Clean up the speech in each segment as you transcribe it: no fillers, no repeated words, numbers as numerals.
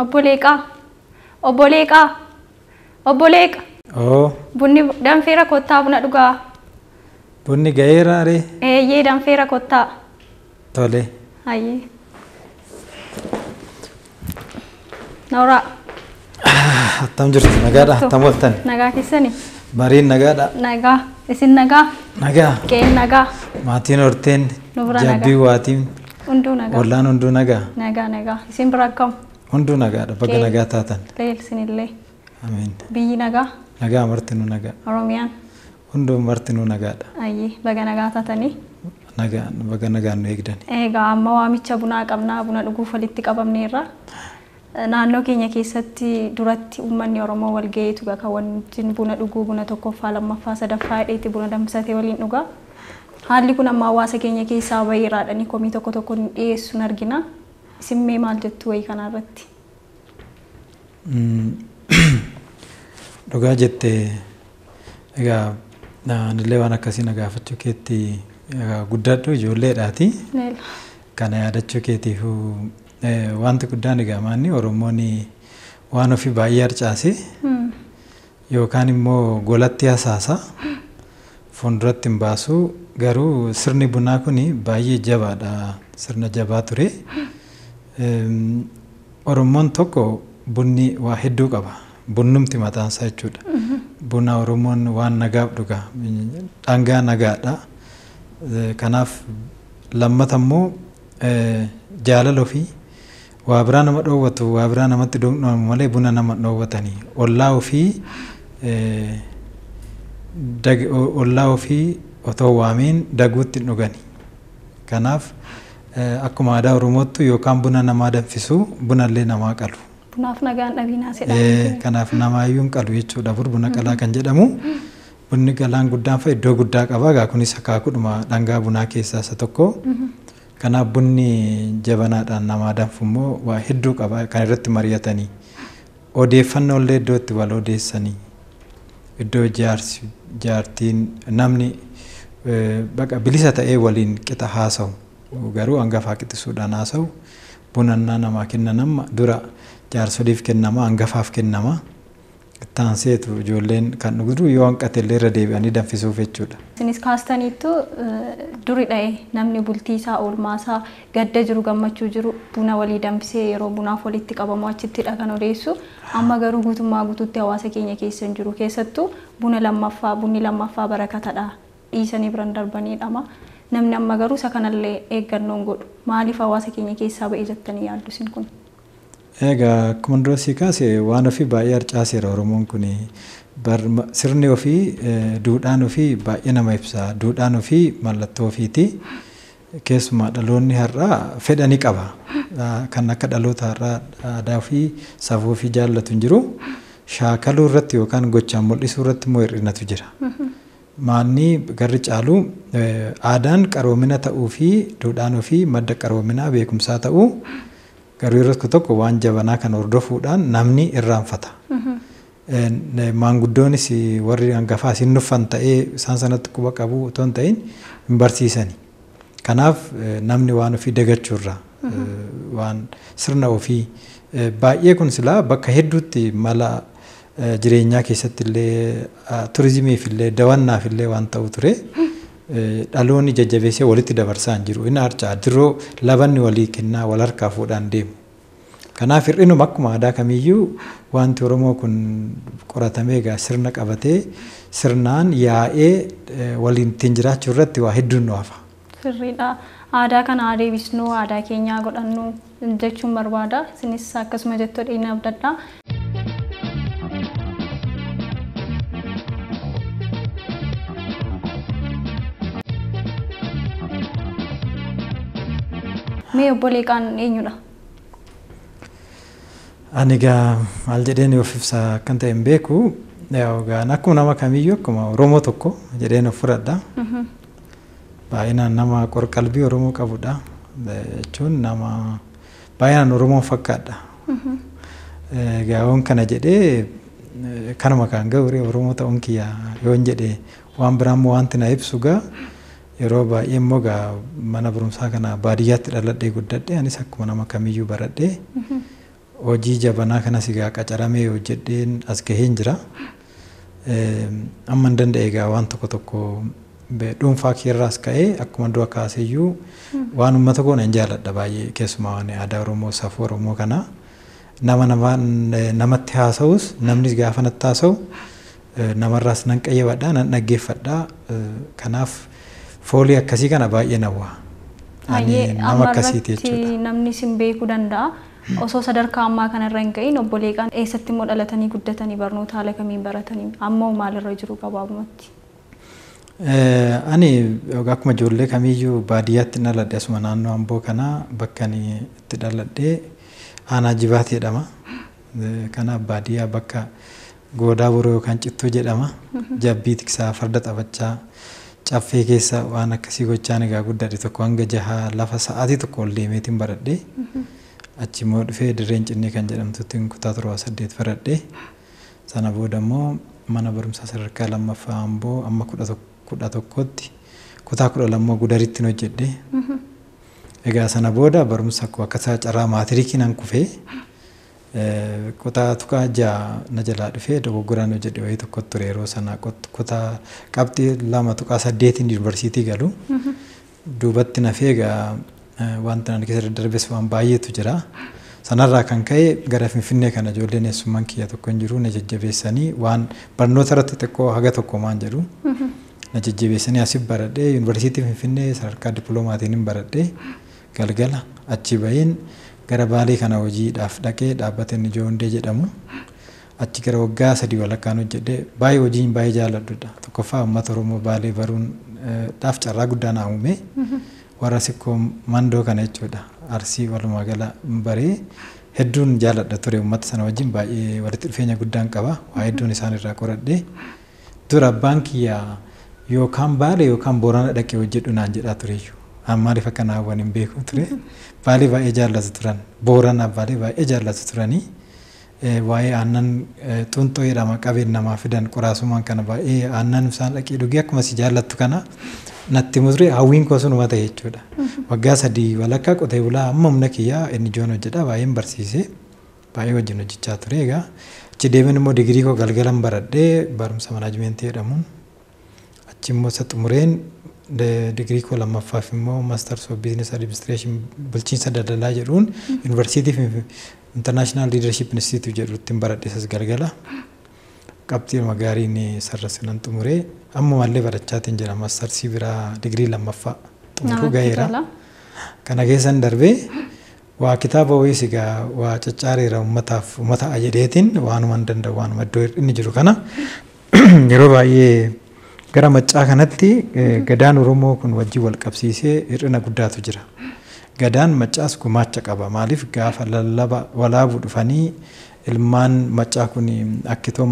Obboleeqaa. Obboleeqaa. Obboleeqa. Oo. Bunni danfeera kottaa buna dhugaa. Bunni ga'eera ree? Eeyyee danfeera kottaa. Tole. Hayyee. Nooraa. Attam jirtu nagaadha? Attam ooltan? Nagaa keessani? Bariin nagaadha? Nagaa. Isin nagaa? Nagaa. Qeen nagaa? Maatiin horteen? Nu bira nagaa. Jabbii waatiin? Hunduu nagaa. Ollaan hunduu nagaa? Nagaa nagaa. Isin bira akkam? Hunduu nagaadha. Baga nagaa taatan. Isinillee. Amiin. Biyyi nagaa? Nagaa martinuu nagaa. Oromiyaan? Hunduu martinuu nagaadha. Ayyee baga nagaa taatanii? Nagaa baga nagaan nu eegdan. Egaa amma waamicha bunaa qabnaa buna dhuguuf walitti qabamneerra. Naannoo keenya keessatti duratti uummanni Oromoo wal gaheetu kan wajjin buna dhuguu buna tokkoffaa lammaffaa sadaffaa hidheetti buna danfisatee waliin dhugaa. Haalli kun amma hawaasa keenya keessaa baay'eeraadhanii komii tokko tokko dhiyeessuun argina. Isin mee maal jettu wayii kanarratti? Dhugaa jettee egaa anillee waan akkasii na gaafachuu keetti guddadhu ijoolleedhaati. Kana yaadachuu keetiif wanti guddaan egaa maanni Oromoon waan ofii baay'ee harcaase yookaan immoo golatti hasaasa fuulduratti hin baasu garuu sirni bunaa kun baay'ee jabaadha. Sirna jabaa ture. Oromoon tokko bunni waa hedduu qaba. Bunnumti mataansaa jechuudha. Buna Oromoon waan nagaaf dhuga. Dhangaa nagaadha. Kanaaf lammata immoo jaalala ofii waa biraa nama dhoowwatu waa biraa namatti dhoowwamu malee buna nama dhoowwatanii ollaa ofii otoo waamiin daguutti dhugani. Kanaaf akkuma aadaa Oromootti yookaan buna namaa danfisu bunallee namaa qalu. Bunaaf nagaan dhabinaa sedhaan. Kanaaf namaayyuu hin qalu jechuudha. Buna qalaa kan jedhamu bunni qalaan guddaan fa'a iddoo guddaa qaba. Egaa kunis akaakudhuma dhangaa bunaa keessaa isa tokko. Kanaaf bunni jabanaadhaan namaa danfu immoo waa hedduu qaba. Kan irratti mari'atanii odeeffannoo illee iddoo itti wal odeessanii iddoo jaartiin namni baqa bilisa ta'ee waliin qixa haasa'u garuu hangafaa qixisuudhaan haasa'u bunannaa namaa kenna nama dura jaarsoliif kennama hangafaaf kennama. Taanseetu ijoolleen kan dhugdu yoo hanqate illee irra deebi'anii danfisuuf jechuudha. Isinis kaastaniittu duri dha'e namni bultii isaa oolmaa isaa gadda jiru gammachuu jiru buna walii danfisee yeroo bunaaf walitti qabamu achittidha kan odeessu. Amma garuu guutummaa guutuutti hawaasa keenya keessa hin jiru. Keessattuu bunni lammaffaa barakatadha. Dhiisanii biran darbanidhama. Namni amma garuu isa kanallee eeggannoon godhu. Maaliif hawaasa keenya keessaa ba'ee jettanii yaaddu isin kun? Egaa akkuma dura sii kaase waan ofii baay'ee harcaaseera Oromoon kun. Sirni ofii duudhaan ofii baay'ee nama ibsa. Duudhaan ofii mallattoo ofiiti. Keessumaa dhaloonni har'aa fedhanii qaba. Kan akka dhaloota har'aa aadaa ofii safuu ofii jaallatu hin jiru. Shaakaluu irratti yookaan gochaan mul'isuu irratti immoo hir'inatu jira. Maanni garri caalu aadaan qaroomina ta'uu fi duudhaan ofii madda qaroominaa beekumsaa ta'uu garuu yeroo tokko waan jabanaa kan hordofuudhaan namni irraanfata. Maanguddoonis warri hangafaa isin nuffan ta'ee isaan sanatti quba qabu otoo hin ta'in hin barsiisani. Kanaaf namni waan ofii dagachuurra waan sirna ofii baay'ee kun silaa bakka hedduutti mala jireenyaa keessatti illee turizimiif illee dawannaaf illee waan ta'u ture. Dhaloonni jajjabeessee walitti dabarsaa hin jiru. Inni harcaa diroo labanni walii kennaa wal harkaa fuudhaan deemu. Kanaaf hir'inuma akkuma aadaa kamiyyuu wanti Oromoo kun qoratamee egaa sirna qabatee sirnaan yaa'ee waliin ittiin jiraachuu irratti waa hedduun nu hafa. Sirriidha. Aadaa kana deebisnuu aadaa keenyaa godhannuu jechuun barbaada. Isinis akkasuma jettoo dhiina abdadhaa. Mee obboleeqaan eenyudha? Ani egaa maal jedheen of ibsa akkan ta'e hin beeku. Egaa akkuma nama kamiyyuu akkuma Oromoo tokko jedheen of fudhadha. Baay'inaan nama qorqalbii Oromoo qabudha. Jechuun nama baay'inaan Oromoo fakkaadha. Egaa waan kana jedhee kanuma kan ga'u Oromoo ta'uun kiyya yoo hin jedhee waan biraan immoo wanti na ibsu gaa yeroo baay'ee immoo mana barumsaa kana baadiyyaatti dhaladhee guddadhee anis akkuma nama kamiyyuu baradhee hojii jabanaa kanas egaa qacaramee hojjedheen as gaheen jira. Amma hin danda'e egaa waan tokko tokko dhuunfaa keerraas ka'ee akkuma dura kaaseyyuu waan uummata goona hin jaalladha baay'ee keessumaa waan aadaa Oromoo safuu Oromoo kana namatti haasa'us namnis gaafa natti haasa'u namarraas nan qayyabadhaa nan dhaggeeffadhaa kanaaf foolii akkasii kana baay'ee nawwa. Nama akkasiiti jechuudha. Namni sin beekuu danda'a. Osoo sadarkaa ammaa kanarra hin ga'iin obboleeqaan eessatti immoo dhalatanii guddatanii barnoota haala kamiin baratanii ammoo maalirra jiru gabaabumatti? Ani akkuma ijoollee kamiyyuu baadiyyaatti dhaladhe asuma naannoo Amboo kana bakka ani itti dhaladhee aanaa Jibaatee jedhama. Kanaaf baadiyyaa bakka Goodaa Boroo yookaan Cittuu jedhama. Jabbii tiksaa farda taphachaa caffee keessa waan akkasii gochaan egaa guddadhe tokko hanga 6 lafa sa'aatii tokko ol deemeetiin baradhee achi immoo dhufee dirreen cinnee kan jedhamtutti kutaa 7 baradhee sana booda immoo mana barumsaa sadarkaa lammaffaa Amboo amma 11tti kutaa 12 Gudaritti hojjedhe. Egaa sana booda barumsa akka carraa maatiriikii nan kufee kutaa tuqaa 6 na jalaa dhufee dogoggoraan hojjedhe wayii tokko ture yeroo sana kutaa qabxii 2.8 yuunivarsiitii galu duubatti nafee egaa wanta nan keessa darbes waan baay'eetu jira. Sanarraa kan ka'e gara Finfinnee kana ijoolleen eessummaan kiyya tokko hin jiru na jajjabeessanii waan barnoota irratti xiqqoo haga tokko maan jedhu na jajjabeessanii asif baradhee yuunivarsiitii Finfinnee sadarkaa diploomaatiin baradhee galgala achi bahiin gara Baalee kana hojiidhaaf dhaqee dhaabbata inni Joondee jedhamu achi gara waggaa 3 walakkaan hojjedhee baay'ee hojiin baay'ee jaalladhudha. Tokkoffaa uummata Oromoo Baalee baruun dhaaf carraa guddaa naa uume. Warra sikkoo mandoo kana jechuudha. Arsii walumaa gala baree hedduun jaalladha ture uummata sana wajjin baay'ee walitti dhufeenya guddaan qaba. Waa hedduun isaan irraa qoradhee dura abbaan kiyyaa yookaan Baalee yookaan Boorana dhaqee hojjedhu naan jedhaa tureyyuu. Maaliif akka naawwan hin beeku ture. Baalee baay'ee jaallatu turan. Boorana Baalee baay'ee jaallatu turanii. Waa'ee aannan xunxoo jedhama qabeen namaa fidan qoraasumaan kana baay'ee aannan isaan dhaqee dhugee akkuma si jaallattu kana natti muduree hawwiin koo sunuma ta'e jechuudha. Waggaa 3 walakkaa qotee bulaa amma humna kiyyaa inni Joon hojjedha baay'een barsiisee baay'ee wajjin hojjechaa ture. Egaa achi deebiin immoo digirii koo galgalan baradhee barumsa manaajimentii jedhamuun achi immoo isa xumureen digirii koo lammaffaaf immoo Masters of Business Administration bulchiinsa daldalaa jedhuun yuunivarsiitii International Leadership Institute jedhutti baradhee isas galgala. Qabxii magaariin sarrasinan xumuree amma mallee barachaatiin jira Mastersii biraa digirii lammaffaa xumuruu gaheera. Kana keessan darbee waa kitaaba wayiis egaa waa caccaareera uummata jedheetiin waanuma hin danda'u waanuma iddoo inni jiru kana yeroo baay'ee gara maccaa kanatti gadaan Oromoo kun wajjin wal qabsiisee hir'ina guddaatu jira. Gadaan maccaas gumaacha qaba. Maaliif gaafa lallaba walaabuu dhufanii ilmaan maccaa kun akkitoon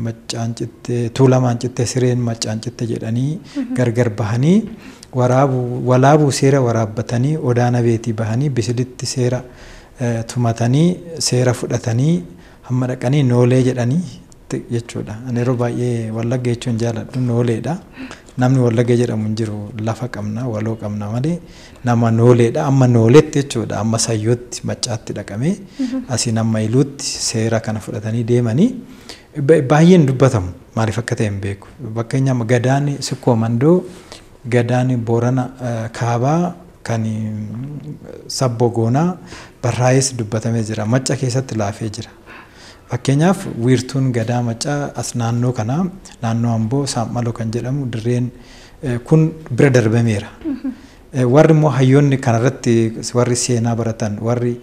maccaan cittee tuulamaan cittee sireen maccaan cittee jedhanii gargar bahanii walaabuu seera waraabbatanii odaana beetii bahanii bisilitti seera tumatanii seera fudhatanii hamma dhaqanii noolee jedhanii jechuudha. Ani yeroo baay'ee Wallagga jechuun jaalladhu nooleedha. Namni Wallagga jedhamu hin jiru lafa qabna waloo qabna malee nama nooleedha. Amma nooleetti jechuudha. Amma sayyootti maccaatti dhaqamee asiin amma iluutti seera kana fudhatanii deemanii baay'een dubbatamu. Maaliif akka ta'e hin beeku. Fakkeenyaaf gadaan sikkoo mandoo gadaan Boorana kaabaa kan Sabbo Goonaa barraa'ees dubbatamee jira. Macca keessatti laafee jira. Fakkeenyaaf wiirtuun gadaa maccaa as naannoo kana naannoo Amboo Saammaloo kan jedhamu dirreen kun bira darbameera. Warri immoo hayyoonni kanarratti warri seenaa baratan warri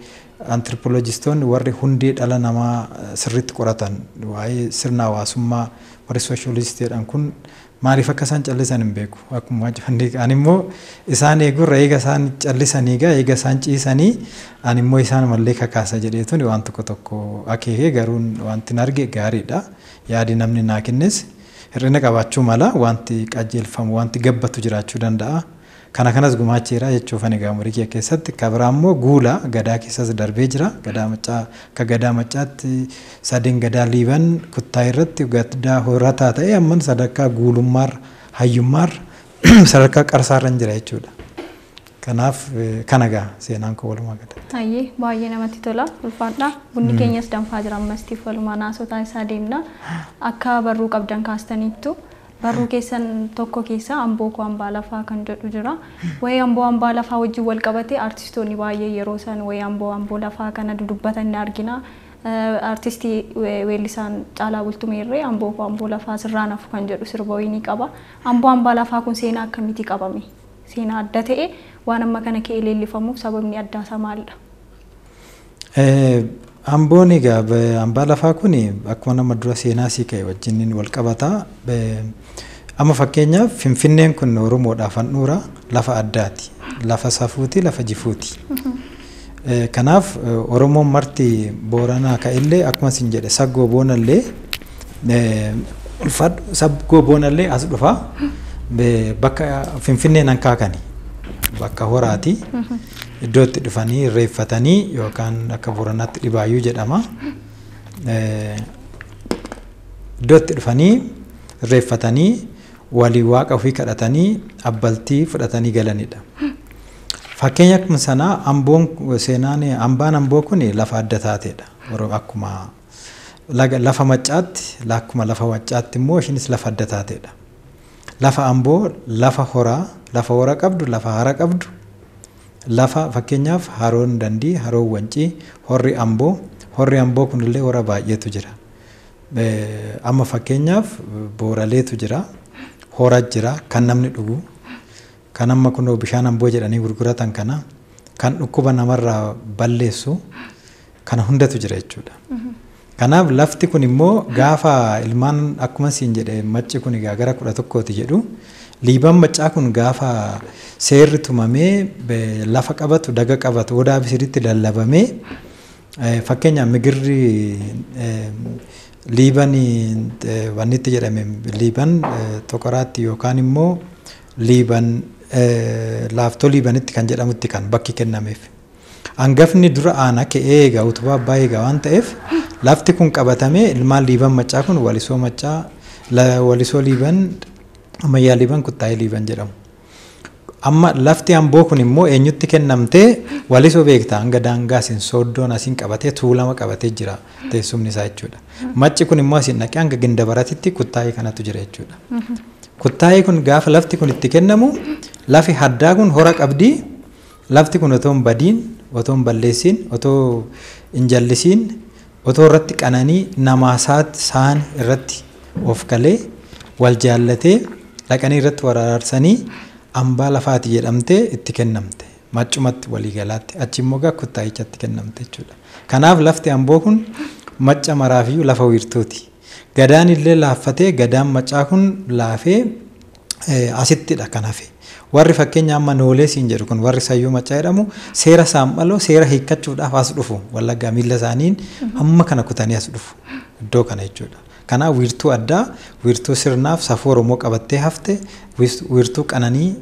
anthropologistoonni warri hundee dhala namaa sirriitti qoratan waa'ee sirna hawaasummaa warri sooshaalistiidhaan kun maaliif akka isaan callisan hin beeku. Akkuma ani immoo isaan eegurra eega isaan callisanii eega isaan ciisanii ani immoo isaan mallee kakaasa jedheetuun waan tokko tokko akeekee garuun wanti arge gaariidha. Yaadi namni naa kennes hir'ina qabaachuu mala wanti qajeelfamu wanti gabbatu jiraachuu danda'a. Kanas gumaacheera jechuuf ani gaamurii kiyya keessatti kabira immoo guula gadaa keessas darbee jira. Gadaa maccaa ka gadaa maccaatti sadeen gadaa liiban kuttaa irratti gadaa horataa ta'e amman sadarkaa guulummaar hayyummaar sadarkaa qarsaarra jira jechuudha. Kanaaf kana gaa seenaan koo walumaa gala. Hayyee baay'ee namatti tola ulfaadha. Bunni keenyas danfaa jira ammastiif walumaa naasota isaa deemna. Akka barruu qabdan kaastaniittu barruu keessan tokko keessa amboo koo hambaa lafaa kan jedhu jira. Wayii amboo hambaa lafaa wajjin wal qabate artistoonni baay'ee yeroo san wayii amboo lafaa kana dudubbatan ni argina. Artistii weellisaan Caalaa Bultumeerree amboo koo hamboo lafaa sirraa nafu kan jedhu sirba wayii ni qaba. Amboo hambaa lafaa kun seenaa akkamitti qabame? Seenaa adda ta'e waan amma kana kee leellifamuuf sababni addaa isaa maalidha? Amboon egaa hambaa lafaa kun akkuma nama dura seenaa sii ka'e wajjin wal qabata. Amma fakkeenyaaf Finfinneen kun Oromoodhaaf handhuura lafa addaati. Lafa safuuti, lafa jifuuti. Kanaaf Oromoon marti Booranaa ka'illee akkuma sin jedhe saggoo boonallee ulfaadhu saggoo boonallee as dhufa. Bakka Finfinneen hankaakani bakka horaati. Iddoo itti dhufanii irreeffatanii yookaan akka Booranaatti dhibaayyuu jedhama. Iddoo itti dhufanii irreeffatanii walii waaqa ofii kadhatanii abbaltii fudhatanii galanidha. Fakkeenya akkuma sanaa amboon seenaan hambaan amboo kun lafa adda taatedha. Akkuma lafa maccaatti akkuma lafa waccaatti immoo ishinis lafa adda taatedha. Lafa amboo lafa horaa qabdu lafa hara qabdu lafa fakkeenyaaf haroon dandii haroon wancii horri amboo kunillee hora baay'eetu jira. Amma fakkeenyaaf booraleetu jira hora jira kan namni dhugu kan amma kunoo bishaan amboo jedhanii gurguratan kana kan dhukkuba namarraa balleessu kana hundatu jira jechuudha. Kanaaf lafti kun immoo gaafa ilmaan akkuma siin jedhe macci kun gara 11ti jedhu liiban maccaa kun gaafa seerri tumamee lafa qabatu daga qabatu odaa bisiritti lallabamee fakkeenyaaf migirri liiban wannitti jedhame liiban tokoraatti yookaan immoo liiban laaftoo liibanitti kan jedhamutti kan bakki kennameef. Hangafni dura aanaa ka'ee egaa utubaa abbaa egaa waan ta'eef lafti kun qabatamee ilmaan liiban maccaa kun walisoo maccaa walisoo liiban ammayyaa liiban kuttaa'ee liiban jedhamu. Amma lafti amboo kun immoo eenyutti kennamtee walisoo beektaa hanga daangaa asin sooddoon asin qabatee tuulama qabatee jira teessumni isaa jechuudha. Macci kun immoo asin dhaqee hanga gindabaratitti kuttaa'ee kanatu jira jechuudha. Kuttaa'ee kun gaafa lafti kun itti kennamu lafi haddaa kun hora qabdii lafti kun otoo hin badiin otoo hin balleessiin otoo hin jallisiin otoo irratti qananii namaasaat saan irratti of galee wal jaallatee dhaqanii irratti waraarsanii hambaa lafaati jedhamtee itti kennamte maccumatti waliigalaatti achi immoo gaa kuttaayichatti kennamte jechuudha. Kanaaf lafti amboo kun macca maraafiyyuu lafa wiirtuuti. Gadaan illee laaffatee gadaan maccaa kun laafee asittidha kan hafe. Warri fakkeenya amma noolee siin jedhu kun warri sayyoo maccaa jedhamu seera saambaloo seera hiikkachuudhaaf as dhufu wallaggaa miilla isaaniin hamma kana kutanii as dhufu iddoo kana jechuudha. Kanaaf wiirtuu addaa wiirtuu sirnaaf safuu Oromoo qabattee hafte wiirtuu qananii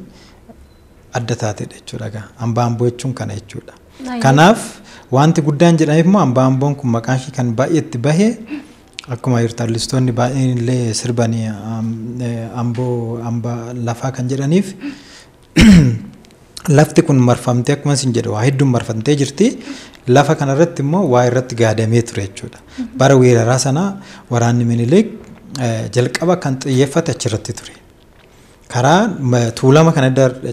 adda taatedha jechuudha. Hambaa amboo jechuun kana jechuudha. Kanaaf wanti guddaan jedhameef immoo hambaa amboon kun maqaan ishii kan baay'eetti bahee akkuma hirtaalistoonni baay'een illee sirbanii amboo hambaa lafaa kan jedhaniif lafti kun marfamtee akkuma isin jedhu waa hedduun marfamtee jirti. Lafa kanarratti immoo waa irratti gaadamee ture jechuudha. Bara weeraraa sana waraanni Minilik jalqaba kan xiyyeeffate achirratti ture. Karaa tuulama kana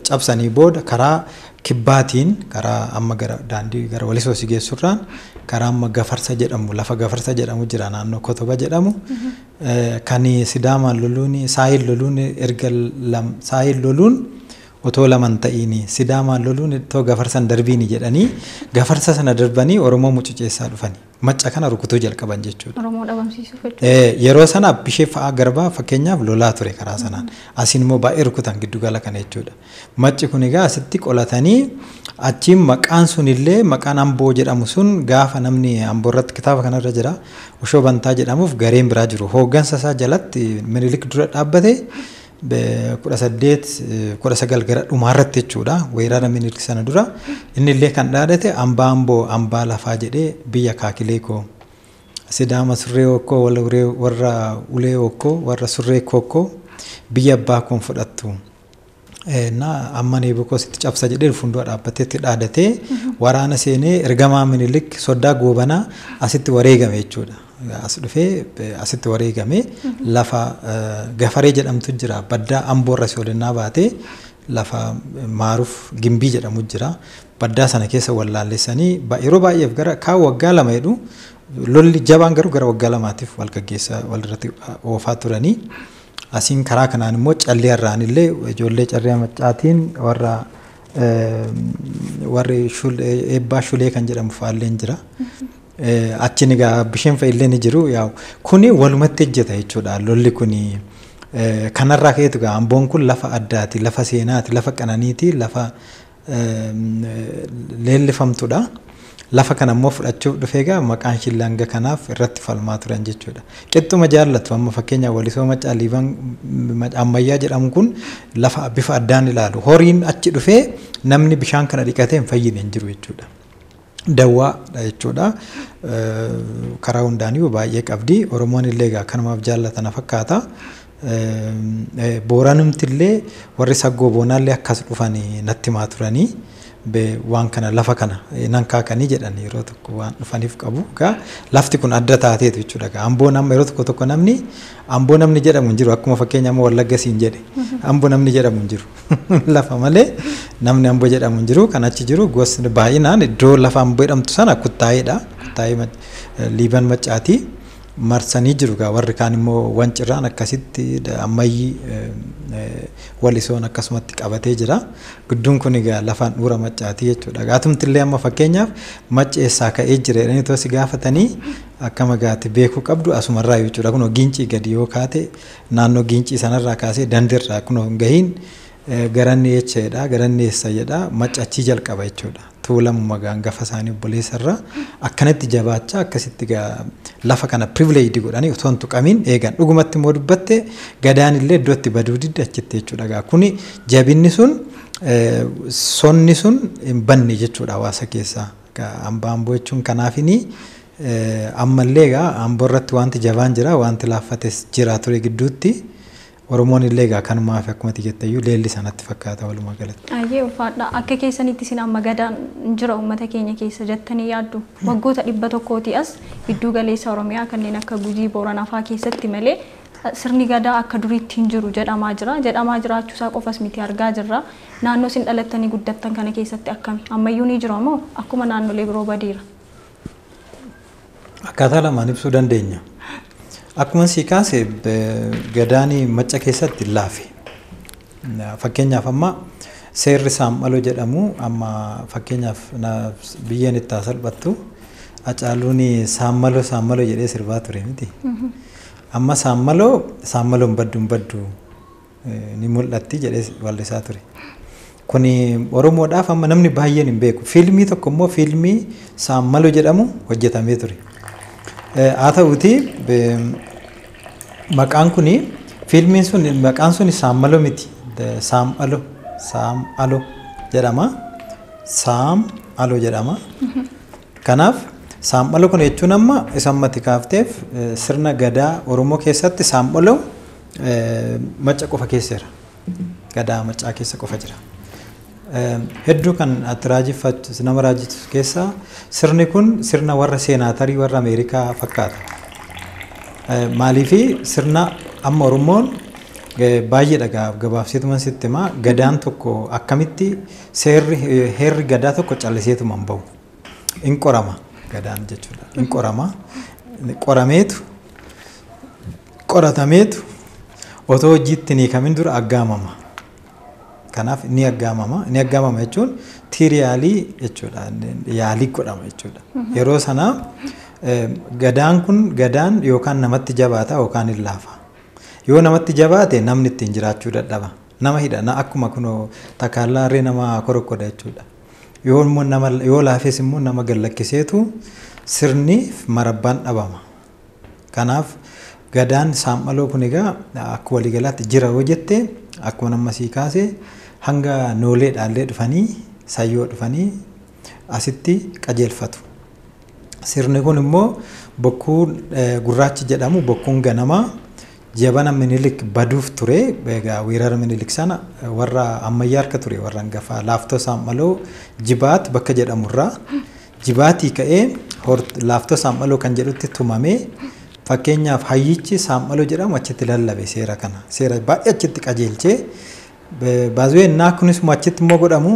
cabsanii booda karaa kibbaatiin karaa amma gara daandii gara walisoo si geessurraan karaa amma gafarsa jedhamu lafa gafarsa jedhamu jira naannoo kotoba jedhamu kan sidaamaan loluun saayil loluun erga saayil loluun otoo laman ta'ini sidaamaan loluun itoo gafarsan darbiini jedhanii gafarsa sana darbanii Oromoo mucuceessaa dhufanii macca kana rukutuu jalqaban jechuudha. Oromoo dhabamsiisuuf yeroo sana bishee fa'aa garbaa fakkeenyaaf lolaa ture karaa sanaan asiin immoo baay'ee rukutan giddugala kana jechuudha. Macci kun egaa asitti qolatanii achiin maqaan sun illee maqaan amboo jedhamu sun gaafa namni amboo irratti kitaaba kanarra jira Ushoo Bantaa jedhamuuf gareen biraa jiru hooggansa isaa jalatti Minilik dura dhaabbate 1819 gara dhumaarratti jechuudha. Weerara Minilik sana dura inni illee kan dhaadate hambaa amboo hambaa lafaa jedhee biyya kaakilee koo sidaama surree okkoo warra ulee okkoo warra surree kokkoo biyya abbaa koon fudhattu Na amma ne boko sitti cabsa jedhee fuuldura dhaabbatee itti dhaadatee waraana seenee ergamaa Minilik soddaa goobanaa asitti wareegame jechuudha. As dhufee asitti wareegame lafa gafaree jedhamtu jira. Baddaa Amboorra soolinnaa baatee lafa maaruuf gimbii jedhamu jira. Baddaa sana keessa wallaalessanii yeroo baay'eef gara kaa waggaa lama jedhu lolli jabaan garuu gara waggaa lamaatiif wal gaggeessa walirratti oofaa turanii. Asiin karaa kanaan immoo callee irraan illee ijoollee carree maccaatiin warri eebbaa shulee kan jedhamu faalleen jira. Achiin egaa bisheen fa'illee ni jiru. Kuni walumatti ejjeta jechuudha. Lolli kuni kanarraa ka'eetu egaa Amboon kun lafa addaati, lafa seenaati, lafa qananiiti, lafa leellifamtuudha. Lafa kana immoo fudhachuuf dhufee egaa maqaan shillanga kanaaf irratti falmaa turan jechuudha. Qixxuma jaallatu amma fakkeenyaaf Walisoo Maccaaliifan ammayyaa jedhamu kun lafa bifa addaan ilaalu. Horiin achi dhufee namni bishaan kana dhiqatee hin fayyine hin jiru jechuudha. Dawwaadha jechuudha. Karaa hundaaniyyuu baay'ee qabdi. Oromoon illee egaa kanumaaf jaallatan fakkaata. Booranumti illee warri saggoo boonaallee akkas dhufanii natti himaa turanii. Waan kana lafa kana nan kaakanii jedhan yeroo tokko waan dhufaniif qabu. Lafti kun adda taateetu jechuudha. Amboo nama yeroo tokko namni Amboo namni jedhamu hin jiru. Akkuma fakkeenya amma Wallagga siin jedhe Amboo namni jedhamu hin jiru. Lafa malee namni Amboo jedhamu hin jiru. Kan achi jiru gosni baay'inaan iddoo lafa Amboo jedhamtu sana kuttaa'eedha. Kuttaa'ee Liiban Maccaatii marsanii jiru. Warri kaan immoo wancirraan akkasitti ammayyi Walisoon akkasumatti qabatee jira. Gidduun kun egaa lafaan dhuura Maccaatii jechuudha. Gaatumti illee amma fakkeenyaaf macceessaa ka'ee jira jedhanii osoo si gaafatanii akkama gaati beekuu qabdu asumarraa jechuudha. Kunoo giincii gadi yoo kaate naannoo giincii sanarraa kaasee dandirraa kunoo hin gahiin garanni jechaadha. Garanni eessa jedha maccachii jalqaba jechuudha. Tuulamu gaangafa isaanii obboleessarraa akkanatti jabaachaa akkasitti lafa kana privileejii godhanii osoo hin tuqamiin eegan dhugumatti immoo dubbatte gadaan illee iddootti baduu didde achitti jechuudha. Kuni jabinni sun sonni sun hin banne jechuudha hawaasa keessaa. Amboo jechuun kanaafini ammallee egaa Amboo irratti wanti jabaan jira wanti laaffates jira ture gidduutti. Oromoon illee egaa kanumaaf akkuma jetteyyuu leelli sanatti fakkaata walumaa galatti. Ayyee ulfaadha. Akka keessanitti isin amma gadaan jira uummata keenya keessa jettanii yaaddu. Waggoota 100 as giddu galeessa Oromiyaa kanneen akka Gujii Booranaa fa'aa keessatti malee sirni gadaa akka duriitti hin jiru jedhamaa jira. Jedhamaa jiraachuusaa qofas miti argaa jirra. Naannoo isin dhalattanii guddattan kana keessatti akkami? Ammayyuu ni jira moo akkuma naannolee biroo badiira? Akkaataa lamaan ibsuu dandeenya. Akkuma si kaase gadaanii macca keessatti laafe. Fakkeenyaaf amma seerri saammaloo jedhamu amma fakkeenyaaf biyyeen itti salphattu Hacaaluun saammaloo jedhee sirbaa ture miti. Amma saammaloo baddu ni mul'atti jedhee wallisaa ture. Kuni Oromoodhaaf amma namni baay'een hin beeku. Fiilmii tokko immoo fiilmii saammaloo jedhamu hojjetamee ture. Haa ta'uuti maqaan kuni fiilmiin sun maqaan sun saammaloo miti. Saam'aloo jedhama. Saam'aloo jedhama. Kanaaf saam'aloo kun jechuun amma isammatti kaafteef sirna gadaa Oromoo keessatti saam'aloo macca qofa keessa jira. Gadaa maccaa keessa qofa jira. Hedduu kan ati raajiffattu nama raajiftu keessaa sirni kun sirna warra seenaatarii warra Ameerikaa fakkaata. Maaliifi sirna amma Oromoon baay'ee gabaabseetuma sitti himaa gadaan tokko akkamitti heerri gadaa tokko calliseetuma hin bahu. In qorama gadaan jechuudha. In qorama. Qoratameetu otoo hojiitti ni kamin dura aggaamama. Kanaaf ni aggaamama. Ni aggaamama jechuun tiiriyaalii jechuudha. Yaalii godhama jechuudha. Yeroo sanaa gadaan yookaan namatti jabaata yookaan hin laafa. Yoo namatti jabaate namni ittiin jiraachuu dadhaba. Nama hidha akkuma kunoo takaallaarree nama korokkoda jechuudha. Yoo laafes immoo nama gallakkiseetu sirni marabbaan dhabama. Kanaaf gadaan saam'aloo kun egaa akka waliigalaatti jira yoo jette akkuma nama sii kaase hanga nooleedhaallee dhufanii sayyoo dhufanii asitti qajeelfatu. Sirni kun immoo bokkuu gurraachi jedhamu bokkuun ganamaa jabana minilik baduuf ture egaa weerara minilik sana warra ammayyaa harka ture warra hangafa laaftoo saammaloo jibaat bakka jedhamurraa jibaatii ka'ee laaftoo saammaloo kan jedhutti tumamee fakkeenyaaf hayyichi saammaloo jedhamu achitti lallabe seera kana seera baay'ee achitti qajeelchee baazwee naa kunis achitti immoo godhamu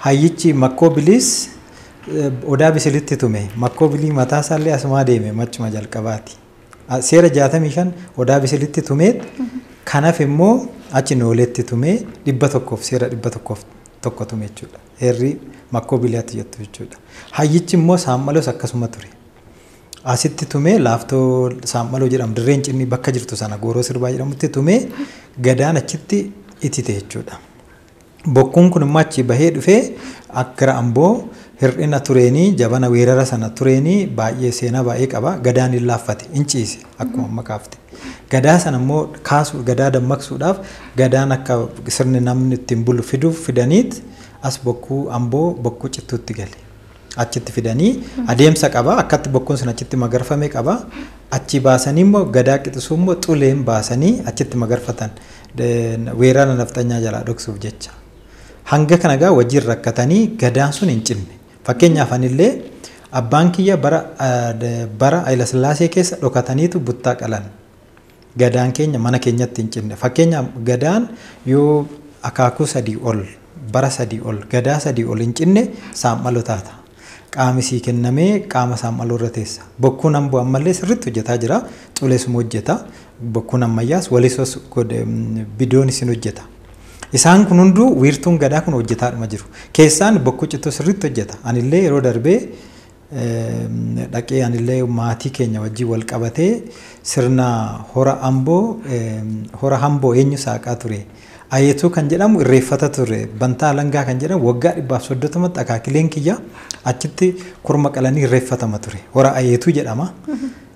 hayyichi makkoo biliis odaa bisilitti tume makkoo bilii mataa isaallee asumaa deeme machuma jalqabaati. Seera 65 odaa bisilitti tumee kanaaf immoo achi nooletti tumee 100 seera 100 tume jechuudha. Heerri makkoo biliyaatti jettu jechuudha. Hayyichi immoo saammalos akkasuma ture. Asitti tumee laaftoo saammaloo jedhamu dirreen cinni bakka jirtu sana gooroo sirbaa jedhamutti tumee gadaan achitti itite jechuudha. Bokkuun kun immoo achi bahee dhufee akka amboo hir'ina tureenii jabana weerara sana tureenii baay'ee seenaa baay'ee qaba gadaan hin laaffate hin ciise akkuma amma kaafte gadaa sana immoo kaasuu gadaa dammaqsuudhaaf gadaan akka sirni namni ittiin bulu fiduuf fidaniit as bokkuu amboo bokkuu cittuutti gale achitti fidanii adeemsa qaba akkatti bokkuun sun achitti magarfame qaba achi baasanii immoo gadaa qixisuu immoo xuleen baasanii achitti magarfatan weerara nafxanyaa jalaa dhoksuuf jecha hanga kana gaa wajjin rakkatanii gadaan sun hin cinne. Fakkeenyaaf anillee abbaan kiyya bara Hayila Sillaasee keessa dhokataniitu buttaa qalan. Gadaan keenya mana keenyatti hin cinne. Fakkeenyaaf gadaan yoo akaakuu 3 ol bara 3 ol gadaa 3 ol hin cinne saammaloo taata. Qaamisii kennamee qaama saammaloo irra teessa. Bokkuun amboo ammallee sirriitti hojjetaa jira. Xuleesuma hojjeta. Bokkuun ammayyaas walisos bidoonis hin hojjeta. Isaan kun hunduu wiirtuun gadaa kun hojjetaadhuma jiru. Keessaan bokkuu cittuu sirriitti hojjeta. Anillee yeroo darbee dhaqee anillee maatii keenya wajjin wal qabatee sirna hora hamboo eenyu saaqaa ture. Ayetuu kan jedhamu irreeffata ture. Bantaa Alangaa kan jedhamu waggaa 130 akaakileen kiyya achitti kurma qalanii irreeffatama ture. Hora ayetuu jedhama.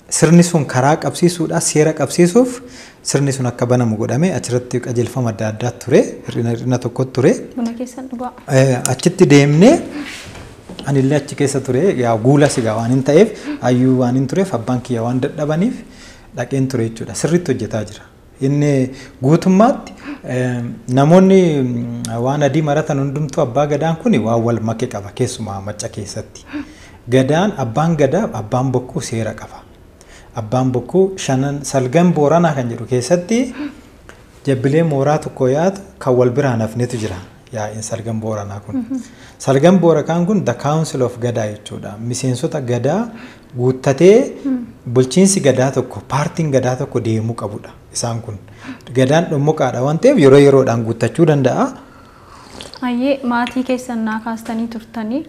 Sirni sun karaa qabsiisuudhaaf seera qabsiisuuf sirni sun akka banamu godhame achirratti qajeelfama adda addaa ture hir'ina tokko ture. Buna keessan dhugaa. Achitti deemnee anillee achi keessa ture yaa guula sigaa waan hin ta'eef hayyuu waan hin tureef abbaan kiyya waan dadhabaniif dhaqeen ture jechuudha. Sirriitti hojjetaa jira. Inni guutummaatti namoonni waan adii maratan hundumtuu abbaa gadaan kun waan wal make qaba keessumaa macca keessatti. Gadaan abbaan gadaa abbaan bokkuu seera qaba. Abbaan bokkuu shanan salgan booranaa kan jedhu keessatti jabbilee mooraa tokko yaatu kan wal biraan hafnetu jira. Yaa'in salgan booranaa kun. Salgan boorakaan kun the council of gadaa jechuudha. Miseensota gadaa guuttatee bulchiinsi gadaa tokko paartiin gadaa tokko deemuu qabudha. Isaan kun gadaan dhommoqaadha waan ta'eef yeroo yeroodhaan guuttachuu danda'a. Hayyee maatii keessan naa kaastanii turtanii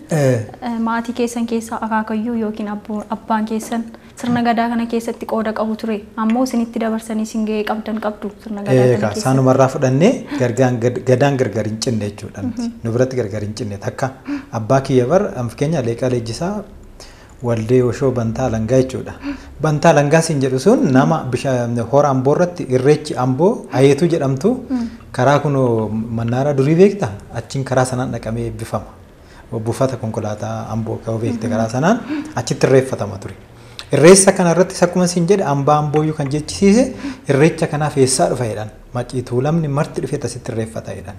maatii keessan keessaa akaakayyuu yookiin abbaan keessan sirna gadaa kana keessatti qooda qabu ture ammoo isinitti dabarsanii isin gahee qabdan qabdu sirna gadaa kana keessatti. Saanumarraa fudhannee gadaan gargar hin cinne jechuudha. Nu biratti gargar hin cinne takka abbaa kiyya bar fakkeenya leeqaa leenjisaa waldee Oshoo Bantaa Alangaa jechuudha. Bantaa Alangaa siin jedhu sun nama hora amboo irratti irreechi amboo ayeetuu jedhamtu karaa kun mannaara durii beekta achiin karaa sanaan dhaqamee eebbifama. Buufata konkolaataa amboo ka'uu beekte karaa sanaan achitti irreeffatama ture. Irreessa kana irratti akkuma siin jedhe ambaa ambooyyuu kan jechisiise irreecha kanaaf eessaa dhufa jedhan maciituu lamni marti dhufee asitti irreeffata jedhan.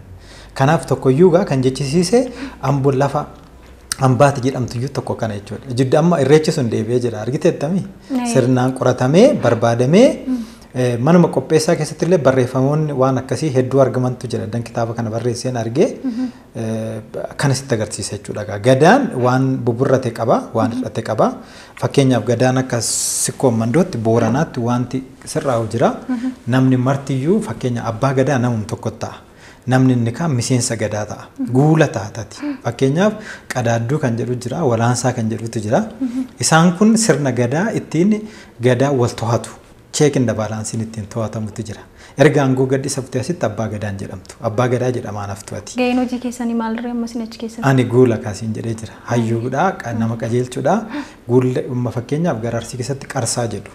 Kanaaf tokkoyyuu gaa kan jechisiise amboon lafa ambaati jedhamtuyyuu tokko kana jechuudha. Jiddu amma irreechi sun deebi'ee jira argiteettami sirnaan qoratamee barbaadamee manuma qopheessaa keessatti illee barreeffamoonni waan akkasii hedduu argamantu jira. Dan kitaaba kana barreesseen argee kanasitti agarsiisa jechuudha. Gadaan waan buburrate qaba, waan hir'ate qaba. Fakkeenyaaf gadaan akka sikkoo mandootti booranaatti wanti sirraa'u jira. Namni martiyyuu fakkeenya abbaa gadaa namum tokko ta'a. Namni inni kaan miseensa gadaa ta'a. Guula taatati. Fakkeenyaaf qadaadduu kan jedhu jira, walaansaa kan jedhutu jira. Isaan kun sirna gadaa ittiin gadaa wal to'atu. Check and balance ittiin to'atamutu jira. Erga aangoo gaddi sabtee asitti abbaa gadaan jedhamtu. Abbaa gadaa jedhamaan haftuati. Gaheen hojii keessanii maalirree ammas hin achi keessatti? Ani guula kaasiin jedhee jira. Hayyuudha, nama qajeelchuudha. Guulla fakkeenyaaf gara Arsii keessatti qarsaa jedhu.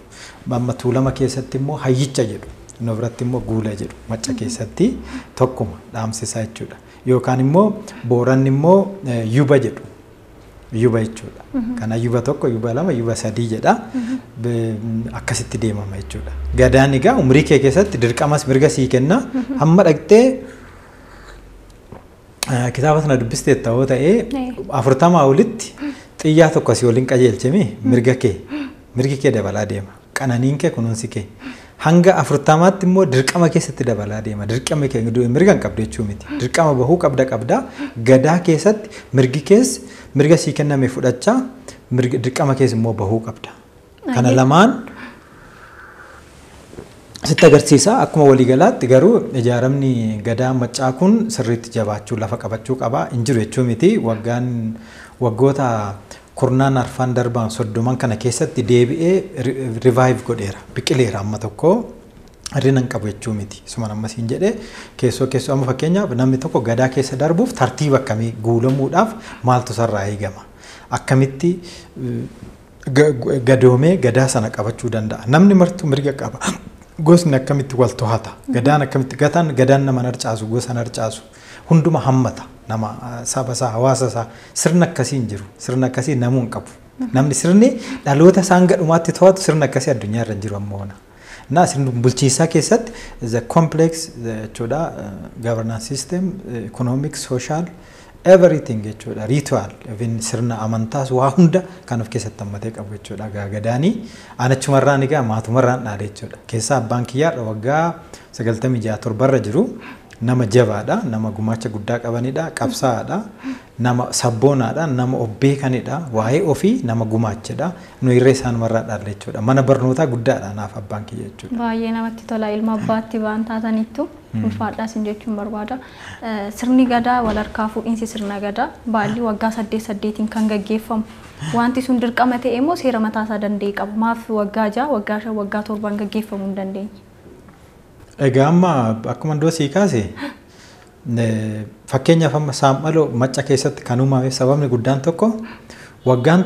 Amma Tuulama keessatti immoo hayyicha jedhu. Nu biratti immoo guula jedhu. Macca keessatti tokkuma dhaamsisaa jechuudha. Yookaan immoo Booranni immoo yuba jedhu. yuba jechuudha. Kana yuba tokko, yuba lama, yuba sadii jedha. Akkasitti deemama jechuudha. Gadaan egaa umrii kee keessatti dirqamas mirga sii kenna. Hamma dhaqxee kitaaba sana dubbistee ta'uu ta'ee 40 olitti xiyyaa tokko si waliin qajeelchemi mirgi kee dabalaa deema. Qananiin kee kunuunsi kee. Hanga 40tti immoo dirqama keessatti dabalaa deema. Dirqama kee mirga hin qabdu jechuu miti. Dirqama bahuu qabda. Gadaa keessatti mirga sii kenname fudhachaa dirqama keessa immoo bahuu qabda. Kana lamaan sitti agarsiisa. Akkuma waliigalaatti garuu ijaaramni gadaa maccaa kun sirriitti jabaachuu lafa qabachuu qaba. Hin jiru jechuu miti. Waggoota kurnaan arfan darban 30 kana keessatti deebi'ee revive godheera. Biqileera amma tokko hirrina hin qabu jechuu miti. Suma ammas hin jedhee keessoo amma fakkeenyaaf namni tokko gadaa keessa darbuuf tartiiba akkamii guulamuudhaaf maaltu sarraa eegama. Akkamitti gadoomee gadaa sana qabachuu danda'a. Namni martuu mirga qaba. Gosni akkamitti wal to'ata. Gadaan akkamitti gadaan nama harcaasu gosa harcaasu hunduma hammata. Nama saba isaa hawaasa isaa sirna akkasii hin jiru. Sirna akkasii namuu hin qabu. Namni sirni dhaloota isaan gadhumaatti to'atu sirna akkasii addunyaa irra hin jiru ammoo. Na sirni bulchiinsaa keessatti the complex jechuudha governance system, economic, social, everything jechuudha ritual even sirna amantaas waa hunda kan of keessatti hammatee qabu jechuudha. Gadaanii anachumarraan egaa maatumarraan dhaale jechuudha. Keessaa abbaan kiyyaa waggaa 96 irra jiru. Nama jabaadha, nama gumaacha guddaa qabanidha, qabsaa'aadha, nama sabboonaadha, nama obbeekanidha, waa'ee ofii nama gumaachedha. Nu irree isaan marraa dhaalle jechuudha. Mana barnootaa guddaadha naaf abbaan kiyya jechuudha. Baay'ee namatti tola. Ilma abbaatti waan taatanittu ulfaadhaas hin jechuun barbaada. Sirni gadaa wal harkaa fuudhinsi sirna gadaa baalli waggaa 8 kan gaggeeffamu. Wanti sun dirqama ta'e immoo seera mataasaa danda'e qaba. Maaf waggaa 6, waggaa 5, waggaa 7 gaggeeffamuu hin dandeenye? Egaa amma akkuma doosii kaase fakkeenyaaf amma saammaloo macca keessatti kan uumame sababni guddaan tokko gadaan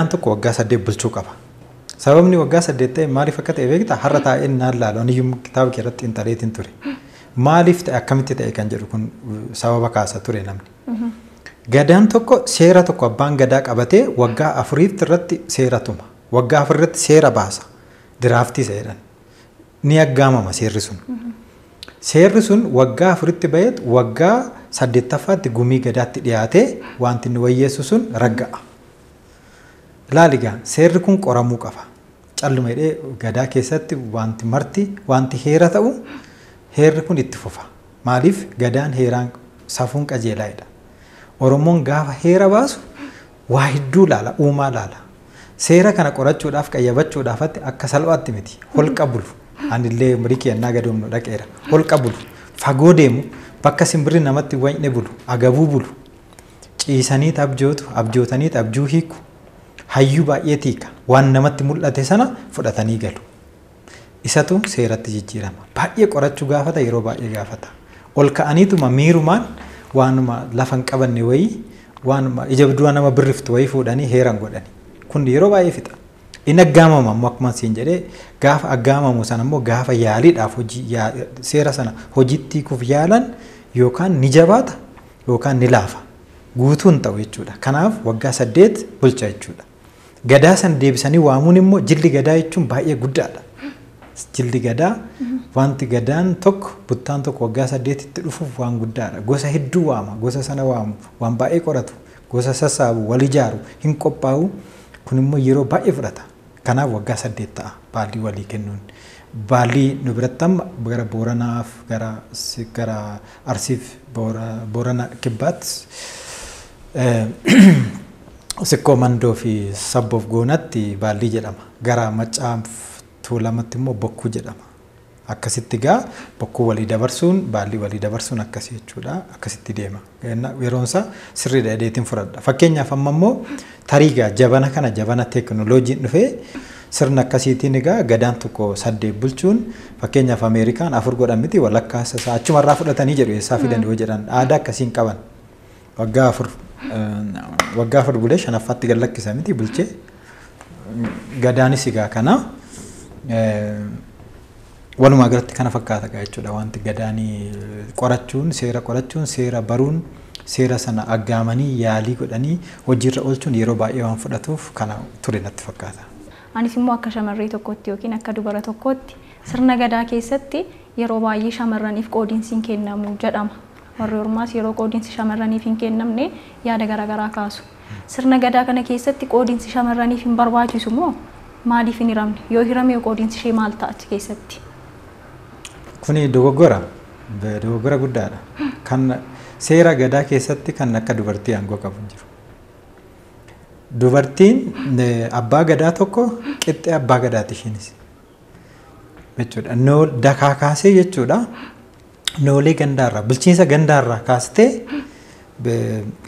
tokko waggaa 8 bulchuu qaba. Sababni waggaa 8 ta'e maaliif akka ta'e beektaa? Har'a taa'ee naan laalu aniyyuu kitaaba keessatti intareetiin ture. Maaliif ta'e akkamitti ta'e kan jedhu kun sababa kaasa ture namni. Gadaan tokko seera tokko abbaan gadaa qabatee waggaa 4 irratti seera tuma. Waggaa 4 irratti seera baasa. Diraaftii seeran. Ni aggaamama seerri sun. Seerri sun waggaa 4tti baheet waggaa 8ffaatti gumii gadaatti dhiyaatee wanti inni wayyeessu sun ragga'a. Laaligaa seerri kun qoramuu qaba. Calluma hidhee gadaa keessatti wanti heera ta'u heerri kun itti fufa. Maaliif gadaan heeraan safuun qajeelaadha. Oromoon gaafa heera baasu waa hedduu laala, uumaa laala. Seera kana qorachuudhaaf qayyabachuudhaafatti akka salphaatti miti. Holqa bulu. Anillee umurii keenyaa gadoomnu dhaqeera. Holqa bulu. Fagoo deemu bakka simbirri namatti wayne bulu. Agabuu bulu. Ciisaniit abjootaniit abjuu hiiku. Hayyuu baay'ee tiika. Waan namatti mul'ate sana fudhatanii galu. Isatu seeratti jijjiirama. Baay'ee qorachuu gaafata, yeroo baay'ee gaafata. Ol ka'aniituma miirumaan waanuma lafa hin qabanne wayii waanuma ija biduwaa nama birriftu wayii fuudhanii heeran godhani. Kun yeroo baay'ee fixa. Inni aggaamama ammoo akkuma siin jedhee gaafa aggaamamu sana immoo gaafa yaaliidhaaf seera sana hojiitti hiikuuf yaalan yookaan ni jabaata yookaan ni laafa. Guutuu hin ta'u jechuudha. Kanaaf waggaa 8 bulcha jechuudha. Gadaa san deebisanii waamuun immoo jilli gadaa jechuun baay'ee guddaadha. Jilli gadaa wanti gadaan tokko buttaan tokko waggaa 8tti dhufuuf waan guddaadha. Gosa hedduu waama, gosa sana waamu, waan baay'ee qoratu, gosa sassaabu, wal ijaaru, hin qophaa'u. Kun immoo yeroo baay'ee fudhata. Kanaaf waggaa 8 ta'a baallii walii kennuun. Baallii nu biratti amma gara Booranaaf gara Arsiif Boorana Kibbaatti Sikkoo Mandoo fi Sabboof Goonatti baallii jedhama. Gara Maccaaf Tuulamatti immoo Bokkuu jedhama. Akkasitti gaa bokkuu walii dabarsuun baallii walii dabarsuun akkasii jechuudha. Akkasitti deema. Yeroon isaa sirriidha jedheetiin fudhadha. Fakkeenyaaf amma immoo tariigaa jabana kana jabana teekinooloojiin dhufee sirna akkasiitiin egaa gadaan tokko 8 bulchuun fakkeenyaaf Ameerikaan 4 godhan miti walakkaa isaa achumarraa fudhatanii jedhu eessaa fidan yoo jedhan aadaa akkasiin qaban. Waggaa 4 bulee 5ffaatti gad lakkisa miti bulchee gadaanis egaa kana walumaa galatti kana fakkaata jechuudha. Wanti gadaanii qorachuun seera baruun seera sana aggaamanii yaalii godhanii hojiirra oolchuun yeroo baay'ee waan fudhatuuf kana ture natti fakkaata. Anis immoo akka shamarree tokkotti yookiin akka dubara tokkotti sirna gadaa keessatti yeroo baay'ee shamarraniif qoodiinsi hin kennamu jedhama. Warri Ormaas yeroo qoodiinsi shamarraniif hin kennamne yaada garaagaraa kaasu. Sirna gadaa kana keessatti qoodiinsi shamarraniif hin barbaachisu moo maaliif hin hiramne? Yoo hirame qoodiinsi ishee maal ta'a achi keessatti? Kuni dogoggora guddaadha. Kan seera gadaa keessatti kan akka dubartii aangoo qabu hin jiru. Dubartiin abbaa gadaa tokko qixxee abbaa gadaati ishiinis. Jechuudha. Dakaa kaasee jechuudha. Noolee gandaarraa bulchiinsa gandaarraa kaastee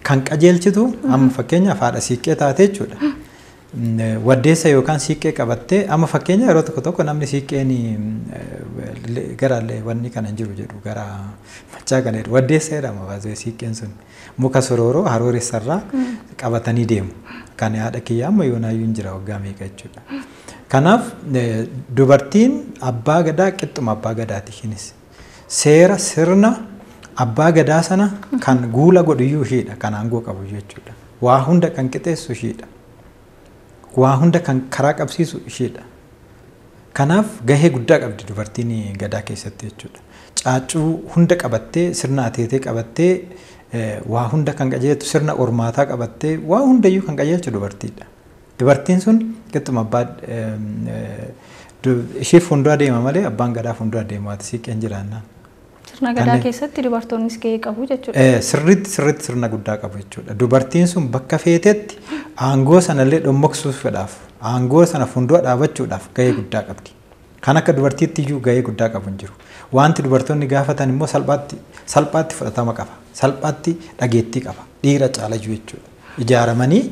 kan qajeelchitu amma fakkeenyaaf haadha siiqqee taate jechuudha. Waddeessa yookaan siiqqee qabattee amma fakkeenya yeroo tokko tokko namni siiqqeen garaallee wanni kana hin jiru jedhu gara machaa kana jedhu waddeessa jedhama baasee siiqqeen sun muka sorooroo harooressarraa qabatanii deemu. Kan haadha kiyyaa amma yoonaayyuu hin jira waggaa meeqa jechuudha. Kanaaf dubartiin abbaa gadaa qixxuma abbaa gadaati ishiinis. Seera sirna abbaa gadaa sana kan guula godhuyyuu ishiidha kan aangoo qabu jechuudha. Waa hunda kan qixeessu ishiidha. Waa hunda kan karaa qabsiisu ishiidha. Kanaaf gahee guddaa qabdi dubartiin gadaa keessatti jechuudha. Caaccuu hunda qabattee sirna ateetee qabattee waa hunda kan qajeeltu sirna ormaataa qabattee waa hundayyuu kan qajeelchu dubartiidha. Dubartiin sun qixxuma abbaa ishee fuuldura deema malee abbaan gadaa fuuldura deemaati siiqqeen jiraannaan. Sirna gadaa keessatti dubartoonnis gahee qabu jechuudha. Sirriitti sirna guddaa qabu jechuudha. Dubartiin sun bakka feetetti aangoo sanallee dhommoksuudhaaf aangoo sana fuuldura dhaabachuudhaaf gahee guddaa qabdi. Kan akka dubartiitti iyyuu gahee guddaa qabu hin jiru. Wanti dubartoonni gaafatan immoo salphaatti fudhatama qaba. Salphaatti dhageettii qaba. Dhiira caalayyuu jechuudha. Ijaaramanii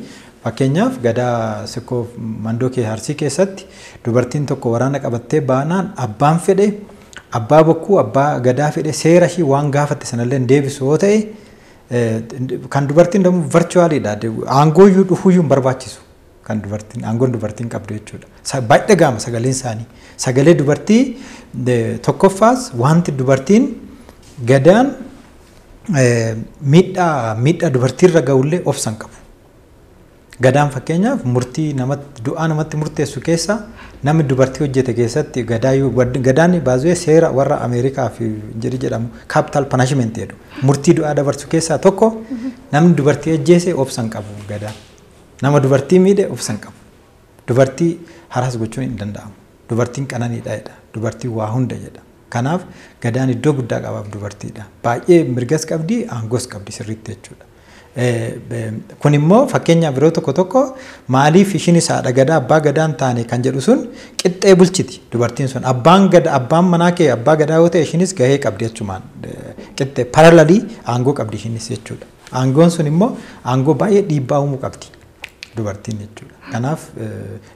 fakkeenyaaf gadaa sikkoo mandoo Arsii keessatti dubartiin tokko waraana qabattee baanaan abbaan fedhe abbaa bokkuu abbaa gadaa fedhe seera ishii waan gaafatte sanallee deebisu yoo ta'e kan dubartiin damuu virtuaalidha. Aangoo iyyuu dhufuuyyuu hin barbaachisu kan dubartiin aangoon dubartiin qabdu jechuudha. Baay'ee gaama sagaleen isaanii. Sagalee dubartii tokkoffaas wanti dubartiin gadaan miidhaa dubartiirra ga'ullee obsan qabu. Gadaan fakkeenyaaf murtii du'aa namatti murteessu keessa namni dubartii hojjete keessatti gadaan baay'ee seera warra Ameerikaa fi jedhamu capital punishment jedhu murtii du'aa dabarsu keessaa tokko namni dubartii ajjeese obsan qabu gadaan. Nama dubartii miidhe obsan qabu. Dubartii haraas gochuun hin danda'amu. Dubartiin qananiidha jedha. Dubartiin waa hunda jedha. Kanaaf gadaan iddoo guddaa qabaaf dubartiidha. Baay'ee mirgas qabdi, aangoos qabdi sirriitti jechuudha. Kun immoo fakkeenyaaf yeroo tokko maaliif ishiinis haadha gadaa abbaa gadaan taane kan jedhu sun qixxee bulchiti dubartiin sun abbaan manaa kee abbaa gadaa yoo ta'e ishiinis gahee qabdi jechumaan qixxee paralelii aangoo qabdi ishiinis jechuudha. Aangoon sun immoo aangoo baay'ee dhiibbaa uumuu qabdi dubartiin jechuudha. Kanaaf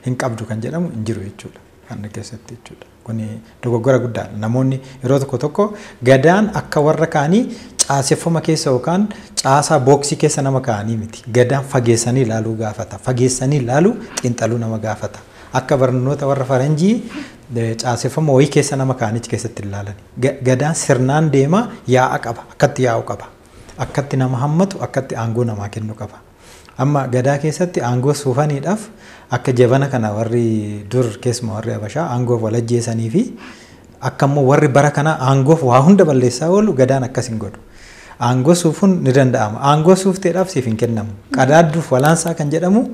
hin qabdu kan jedhamu hin jiru jechuudha kan keessatti jechuudha. Kun dogoggora guddaadha. Namoonni yeroo tokko gadaan akka warra kaanii caaseffama keessa yookaan caasaa booksii keessa nama kaa'anii miti. Gadaan fageessanii ilaaluu gaafata. Fageessanii ilaaluu xiinxaluu nama gaafata. Akka barnoota warra faranjii caaseffama wayii keessa nama kaa'anichi keessatti ilaalani. Gadaan sirnaan deema yaa'a qaba. Akkatti yaa'u qaba. Akkatti nama hammatu akkatti aangoo namaa kennu qaba. Amma gadaa keessatti aangoo suufaniidhaaf akka jabana kana warri dur keessumaa warri Habashaa aangoof wal ajjeesanii fi akka immoo warri bara kana aangoof waa hunda balleessaa oolu gadaan akkas hin godhu. Aangoo suufuun ni danda'ama. Aangoo suufteedhaaf siif hin kennamu. Qadaadduuf walaansaa kan jedhamu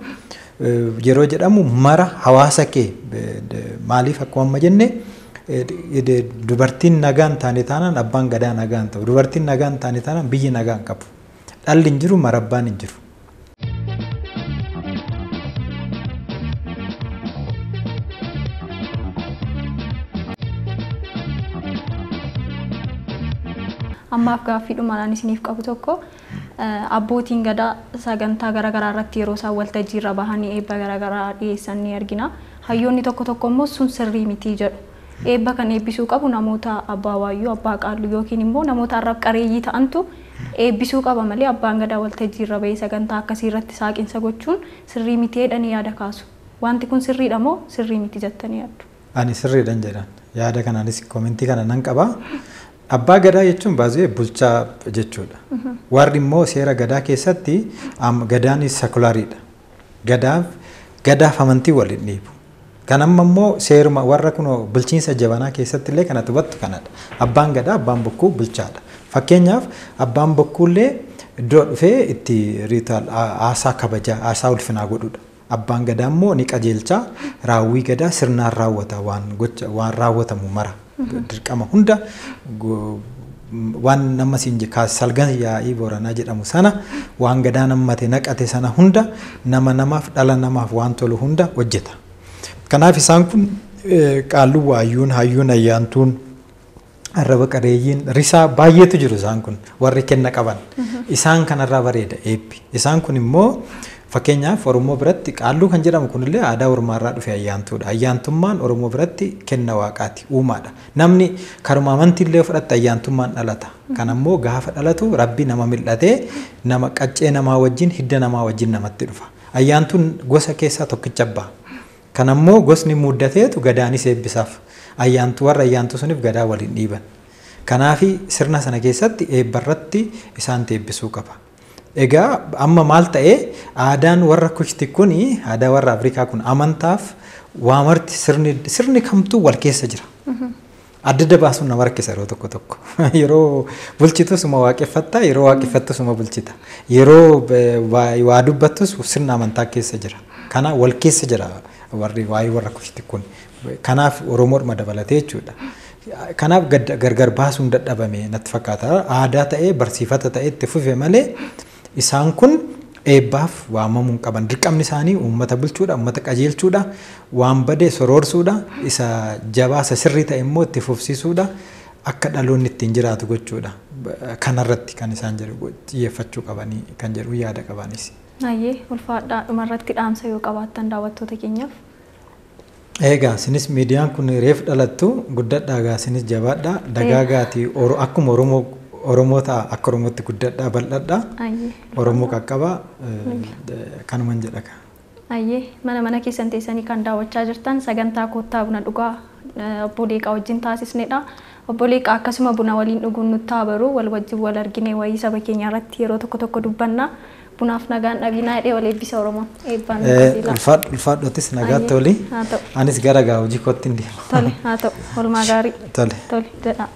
yeroo jedhamu mara hawaasa kee maaliif akkuma amma jenne dubartiin nagaan taane taanaan abbaan gadaa nagaan ta'u. Dubartiin nagaan taane taanaan biyyi nagaan qabu. Dhalli hin jiru marabbaan hin jiru. Ammaaf gaaffiidhumaan isiniif qabu tokko abbootiin gadaa sagantaa garaagaraa irratti yeroo isaan waltajjii irra bahanii eebba garaagaraa dhiyeessan ni argina. Hayyoonni tokko immoo sun sirrii miti jedhu. Eebba kan eebbisuu qabu namoota abbaa waayyuu abbaa qaallu yookiin immoo namoota arrab qareeyyii ta'antu eebbisuu qaba malee abbaan gadaa waltajjii irra bahee sagantaa akkasii irratti saaqinsa gochuun sirrii miti jedhanii yaada kaasu. Wanti kun sirriidha moo sirrii miti jettanii yaaddu? Ani sirriidhan jedhan. Yaada kanaanis koomentii kana nan qaba. Abbaa gadaa jechuun baay'ee bulchaa jechuudha. Warri immoo seera gadaa keessatti gadaan sakulaariidha. Gadaaf amantii waliin dhiibu. Kan amma immoo seeruma warra kun bulchiinsa jabanaa keessatti illee kanatti hubattu kanadha. Abbaan gadaa abbaan bokkuu bulchaadha. Fakkeenyaaf abbaan bokkuullee iddoo dhufee itti riitaal aasaa kabajaa aasaa ulfinaa godhudha. Abbaan gadaa immoo ni qajeelchaa raawwii gadaa sirnaan raawwata waan raawwatamu mara. Dirqama hunda waan nama siin jekaa salgan yaa'ii Booranaa jedhamu sana waan gadaa nammate naqate sana hunda namaaf dhala namaaf waan tolu hunda hojjeta. Kanaaf isaan kun qaalluu waayyuun hayyuun ayyaantuun arraba qareeyyiin risaa baay'eetu jiru isaan kun warri kenna qaban isaan kanarraa bareeda eebbi isaan kun immoo fakkeenyaaf Oromoo biratti qaalluu kan jedhamu kunillee aadaa Oromaarraa dhufe ayyaantuudha. Ayyaantummaan Oromoo biratti kenna waaqaati uumaadha. Namni karuma amantiillee fudhatte ayyaantummaan dhalata. Kan ammoo gaafa dhalatu Rabbi nama mil'atee nama qaccee namaa wajjin hidda namaa wajjin namatti dhufa. Ayyaantuun gosa keessaa tokkicha abbaa. Kan ammoo gosni muddateetu gadaanis eebbisaaf. Warra ayyaantu suniif gadaa waliin dhiiban. Kanaafi sirna sana keessatti eebbarratti isaan eebbisuu qaba. Egaa amma maal ta'ee aadaan warra kushti kuni aadaa warra Afrikaa kun amantaaf waamarti sirni kamtuu wal keessa jira. Adda adda baasuun nama rakkisa yeroo tokko. Yeroo bulchitu suma waaqeffatta yeroo waaqeffattu suma bulchita. Yeroo waa dubbattus sirna amantaa keessa jira. Kana wal keessa jira waa'ee warra kushti kun. Kanaaf Oromoodhuma dabalatee jechuudha. Kanaaf gargar baasuun dadhabame natti fakkaata. Aadaa ta'ee barsiifata ta'ee itti fufe malee isaan kun eebbaaf waamamuun qaban dirqamni isaanii uummata bulchuudha uummata qajeelchuudha waan badee soroorsuudha isa jabaa isa sirrii ta'e immoo itti fufsiisuudha akka dhaloonni ittiin jiraatu gochuudha kanarratti kan isaan jedhu xiyyeeffachuu qabanii kan jedhu yaada qabanis. Ayyee ulfaadhaa dhumarratti dhaamsa yoo qabaattan daawwattoota keenyaaf. Egaa sinis miidiyaan kun reef dhalattu guddadhaa gaa sinis jabaadhaa dagaagaati akkuma Oromoo ta'a akka Oromootti guddadhaa bal'adhaa Oromoo qaqqabaa kanuman jedha. Ayyee mana keessan teessanii kan daawwachaa jirtan sagantaa koottaa buna dhugaa obbo Leeqaa wajjin taasisnedha. Obbo Leeqaa akkasuma buna waliin dhuguun nutti baruu wal wajjin wal argine wayii saba keenya irratti yeroo tokko dubbanna. Bunaaf nagaan dhabinaa hidhee wal eebbisa Oromoon eebbaan ulfaadhootis nagaatti oli anis gara gaa hojii kootti hin deema. Tole haa ta'u oolmaa gaarii. Tole jedha.